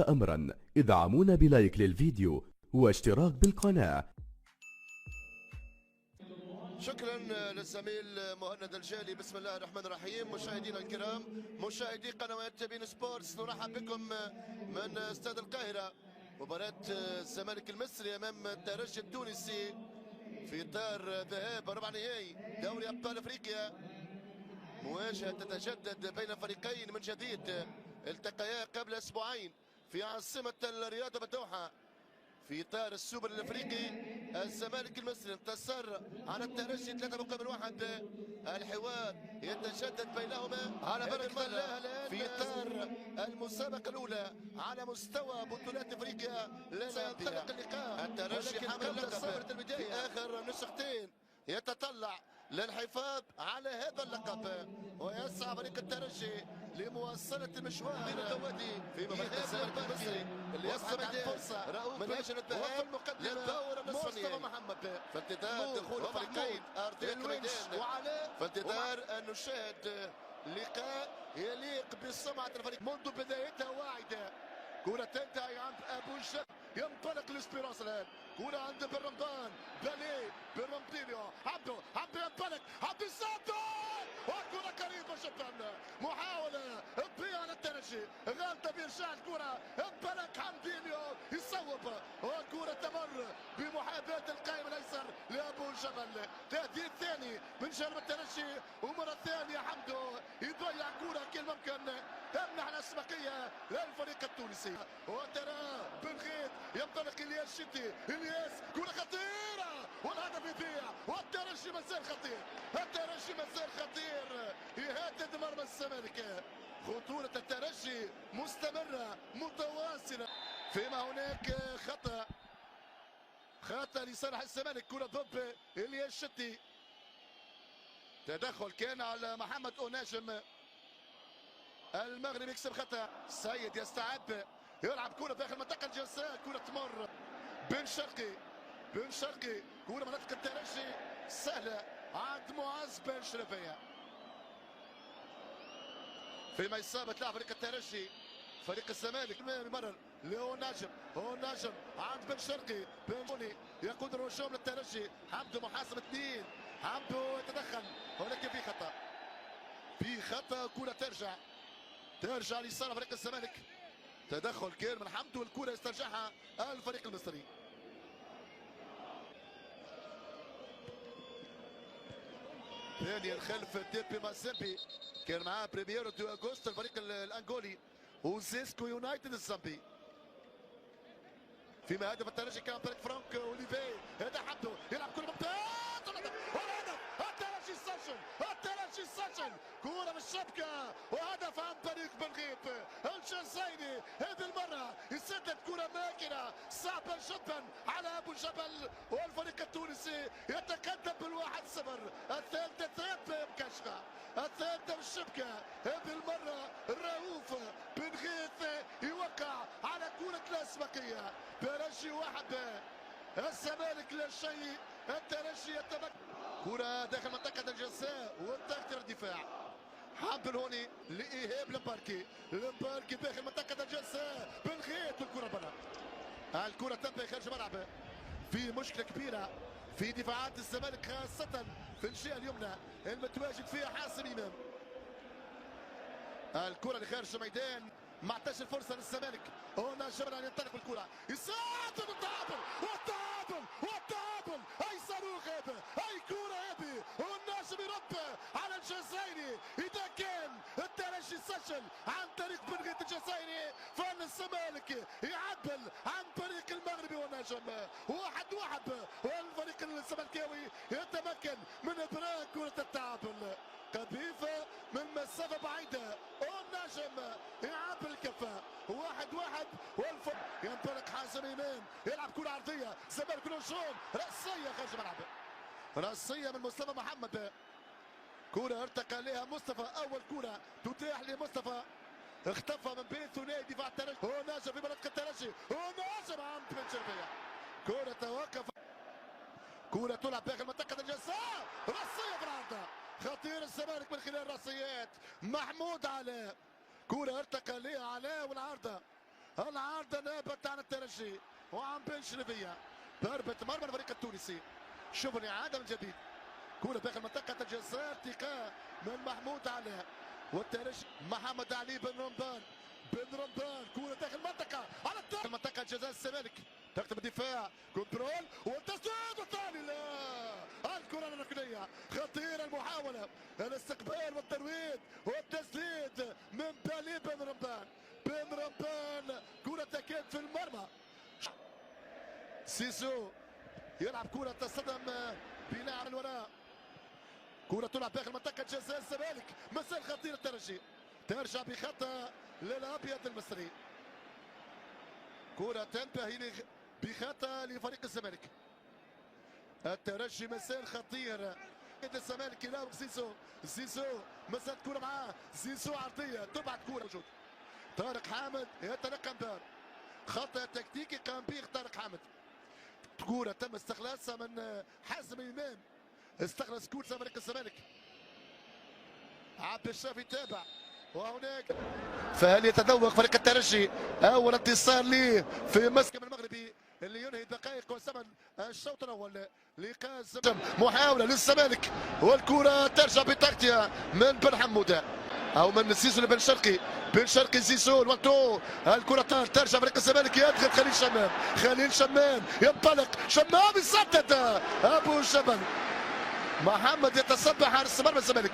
أمرا ادعمونا بلايك للفيديو واشتراك بالقناة. شكرا للزميل مهند الجالي. بسم الله الرحمن الرحيم. مشاهدينا الكرام، مشاهدي قنوات بين سبورتس، نرحب بكم من استاد القاهرة. مباراة الزمالك المصري امام الترجي التونسي في اطار ذهاب ربع نهائي دوري ابطال افريقيا. مواجهة تتجدد بين فريقين من جديد التقيا قبل اسبوعين في عاصمة الرياضة بالدوحة في اطار السوبر الافريقي. الزمالك المصري انتصر على الترجي 3-1. الحوار يتجدد بينهما على بركة الله الان في اطار المسابقه الاولى على مستوى بطولات افريقيا. لن ينطلق اللقاء. الترجي حامل اللقب في اخر نسختين، يتطلع للحفاظ على هذا اللقب ويسعى فريق الترجي لمواصلة المشوار في مباراة الزمالك المصري اللي يسعى عن فرصة من أجل الذهاب للدور مصطفى محمد. فانتظار دخول الفريقين أرضية الميدان، فانتظار أن نشاهد لقاء يليق بسمعة الفريق منذ بدايتها واعدة. كرة تنتهي عند أبو الشاب، ينطلق الاسبيرانس الآن. كرة عند بن رمضان، بالي بن رمضينيو، عبده ينطلق، عبد الساتو، وكرة قريبة جدا. محاولة تضيع على الترجي، غالطة بإرجاع الكرة، انطلق حمدينيو يصوب، وكرة تمر بمحاذاة القائم الأيسر لأبو الجبل. تهديد ثاني من جانب الترجي، ومرة ثانية حمدو يضيع كرة كل ممكن تمنح الأسبقية للفريق التونسي. وترى بن غيد ينطلق الياس شتي، الياس كرة خطيرة والهدف يضيع، والترجي مازال خطير، الترجي مازال خطير يهدد مرمى الزمالك. خطورة الترجي مستمرة متواصلة. فيما هناك خطأ لصالح الزمالك. كرة ضد الياس شتي، تدخل كان على محمد أوناجم المغربي، يكسب خطأ. سيد يستعد يلعب كرة داخل منطقة الجزاء، كرة تمر بن شرقي، كرة منطقة الترجي سهلة عند معز بن شرفية. فيما إصابة لاعب فريق الترجي فريق الزمالك مرر لأوناجم، أوناجم عند بن شرقي، بن بوني يقود الهجوم للترجي. حمدو محاسب 2، حمدو يتدخل ولكن في خطأ. كرة ترجع لصالح فريق الزمالك. تدخل كان من حمدو، والكرة يسترجعها الفريق المصري. ثانيا خلف ديبي مازيمبي، كان معاه بريميرو دو اغوست الفريق الانغولي، وزيسكو يونايتد الزامبي. فيما هدف الترجي كان طريق فرانك اوليفي، هذا حمدو يلعب كرة ممتاز والهدف. الترجي سجل كرة بالشبكة وهدف عن طريق بن غيث الجزائري. هذه المرة يسدد كرة ماكنة صعبة جدا على أبو جبل، والفريق التونسي يتقدم بال1-0. الثالثة بكشخة، الثالثة بالشبكة. هذه المرة رؤوف بن غيث يوقع على كرة الأسبقية. ترجي 1 الزمالك لا شيء. الترجي يتمكن. كرة داخل منطقة الجزاء والتغطية الدفاع. حمد الهوني لإيهاب لمباركي داخل منطقة الجزاء. بن غيث والكرة برا. الكرة تنتهي خارج الملعب. في مشكلة كبيرة في دفاعات الزمالك، خاصة في الجهة اليمنى المتواجد فيها حاسم إمام. الكرة لخارج الميدان، ما اعطاش الفرصة للزمالك. هنا جبل أن ينطلق بالكرة، يسدد والتعادل. أي صاروخ هذا، أي كرة هذه، والناجم يرد على الجزائري. إذا كان الترجي سجل عن طريق بن غيث الجزائري، فان الزمالك يعدل عن طريق المغربي والنجم. 1-1، والفريق الزملكاوي يتمكن من إدراك كرة التعادل. قذيفة من مسافة بعيدة، والنجم يعاد بالكفة. 1-1، ينطلق حازم إمام يلعب كرة عرضية، زمالك الهجوم، رأسية خارج الملعب، رأسية من مصطفى محمد. كرة ارتقى لها مصطفى، أول كرة تتاح لمصطفى، اختفى من بين ثنائي دفاع الترجي. وناجم في منطقة الترجي، وناجم عند بن شرفية. كرة توقف، كرة تلعب داخل منطقة الجزاء، رأسية في العارضة. خطير الزمالك من خلال رأسيات. محمود علاء، كرة ارتقى لها علاء والعارضة، العارضه نابت عن الترجي وعن بن شريفيه. ضربه مرمى الفريق التونسي. شوفوا الاعاده من جديد. كرة داخل منطقة الجزاء، ارتقاء من محمود علاء والترجي. محمد علي بن رمضان. كرة داخل المنطقة على الطرف منطقة جزاء الزمالك. تقدم الدفاع، كنترول والتسديد والثاني. لا، الكرة الركنية خطيرة المحاولة، الاستقبال والترويج والتسديد من بالي بن رمضان. كرة تكاد في المرمى. سيسو يلعب كرة تصدم بناء على الوراء. كرة تلعب داخل منطقة جزاء الزمالك. مسار خطير الترجي، ترجع بخطأ للأبيض المصري. كرة تنتهي بخطأ لفريق الزمالك. الترجي مسار خطير. الزمالك يلاعب زيزو مسات كرة معاه. زيزو عرضية تبعد كرة موجود. طارق حامد يتلقى انذار. خطأ تكتيكي قام به طارق حامد. كرة تم استخلاصها من حازم امام. استخلص كرة فريق الزمالك. عبد الشافي تابع وهناك. فهل يتذوق فريق الترجي اول انتصار ليه في مسكن المغربي اللي ينهي دقائق وزمن الشوط الاول. لقاء محاولة للزمالك والكرة ترجع بتغطية من بن حمودة او من زيزو لبن شرقي. بن شرقي زيزو الوقتو. الكرة ترجع فريق الزمالك. يدخل خليل شمام ينطلق. شمام يسدد. ابو جبل محمد يتصبح حارس مرمى الزمالك.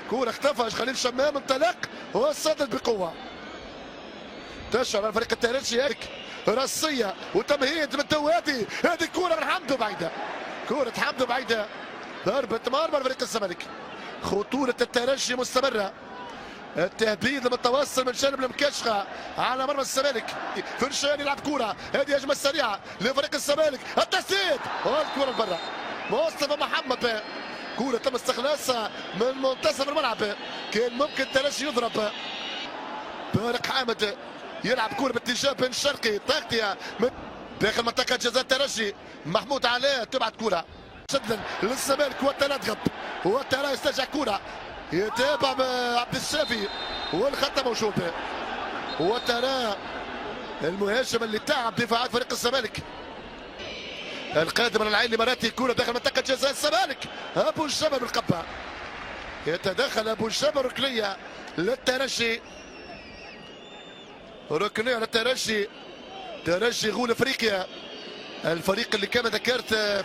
كرة اختفى خليل شمام انطلق وسدد بقوة. تشعر فريق الترجي راسية وتمهيد من توادي. هذه كرة من حمدو بعيدة. كرة حمدو بعيدة. ضربة مرمى لفريق الزمالك. خطورة الترجي مستمرة. التهديد المتواصل من جانب المكاشخة على مرمى الزمالك. فرشان يلعب كرة. هذه هجمة سريعة لفريق الزمالك. التسديد والكرة لبرا. مصطفى محمد. كرة تم استخلاصها من منتصف الملعب. كان ممكن الترجي يضرب. طارق حامد يلعب كرة باتجاه بن شرقي. تغطية من داخل منطقة جزاء الترجي. محمود علاء تبعد كرة شدلا للزمالك. وترى يسترجع كرة. يتابع عبد الشافي والخطة موجود. وترى المهاجم اللي تعب دفاعات فريق الزمالك. القادم من العين الاماراتي. كرة داخل منطقة جزاء الزمالك. ابو الجبل بالقبة. يتدخل ابو الجبل. ركنية للترجي. ركنية للترجي. ترجي غول افريقيا. الفريق اللي كما ذكرت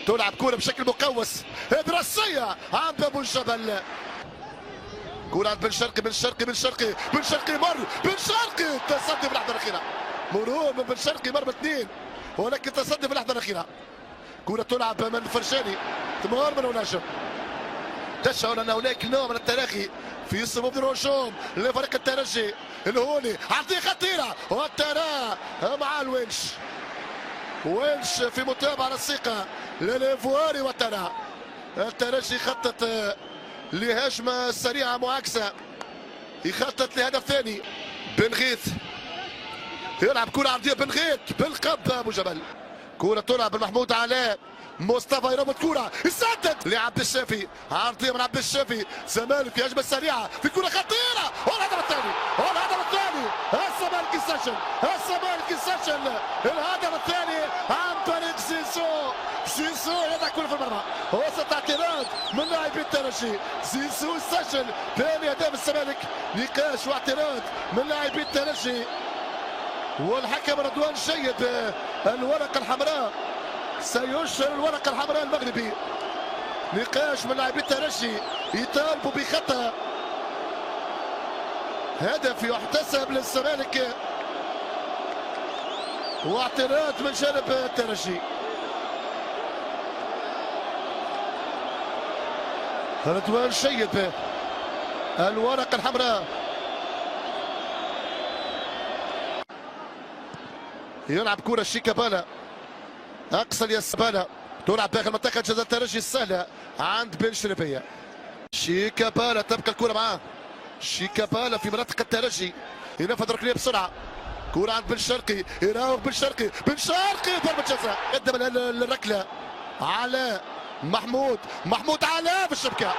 تلعب كرة بشكل مقوس. هذه راسية عند ابو الجبل. كرة عند بن شرقي مر. بن شرقي تصدي في اللحظة الأخيرة. مرور من بن شرقي مر باثنين ولكن تصدي في اللحظة الأخيرة. كرة تلعب من فرشاني. تمر من ونجم. تشعر أن هناك نوع من التراخي في صفوف الهجوم لفريق الترجي. الهوني عرضية خطيرة وترى مع ونش في متابعة رصيقة للإيفواري. وترى الترجي يخطط لهجمة سريعة معاكسة. يخطط لهدف ثاني. بن غيث يلعب كرة عرضية. بن غيث بالقبض. أبو جبل. كرة تلعب بالمحمود علاء. مصطفى يربط كرة يسدد لعبد الشافي. عرضية من عبد الشافي. زمالك في هجمة سريعة في كرة خطيرة. والهدف الثاني. الزمالك يسجل الهدف الثاني عن طريق زيزو يضع كرة في المرمى. وسط اعتراض من لاعبي الترجي. زيزو يسجل ثاني اهداف الزمالك. نقاش واعتراض من لاعبي الترجي والحكم رضوان جيد. الورقة الحمراء سيشهر الورقة الحمراء المغربي. نقاش من لاعبي الترجي يطالبوا بخطأ. هدف يحتسب للزمالك واعتراض من جانب الترجي. رضوان جيد. الورقة الحمراء. يلعب كرة شيكابالا. اقصى اليسبالا. تلعب داخل منطقة جزاء الترجي السهلة عند بن شريفية. شيكابالا تبقى الكرة معاه. شيكابالا في منطقة الترجي ينفذ ركنية بسرعة. كرة عند بن شرقي. يراوغ بن شرقي ضربة جزاء. قدم الركلة على محمود علاء في الشبكة.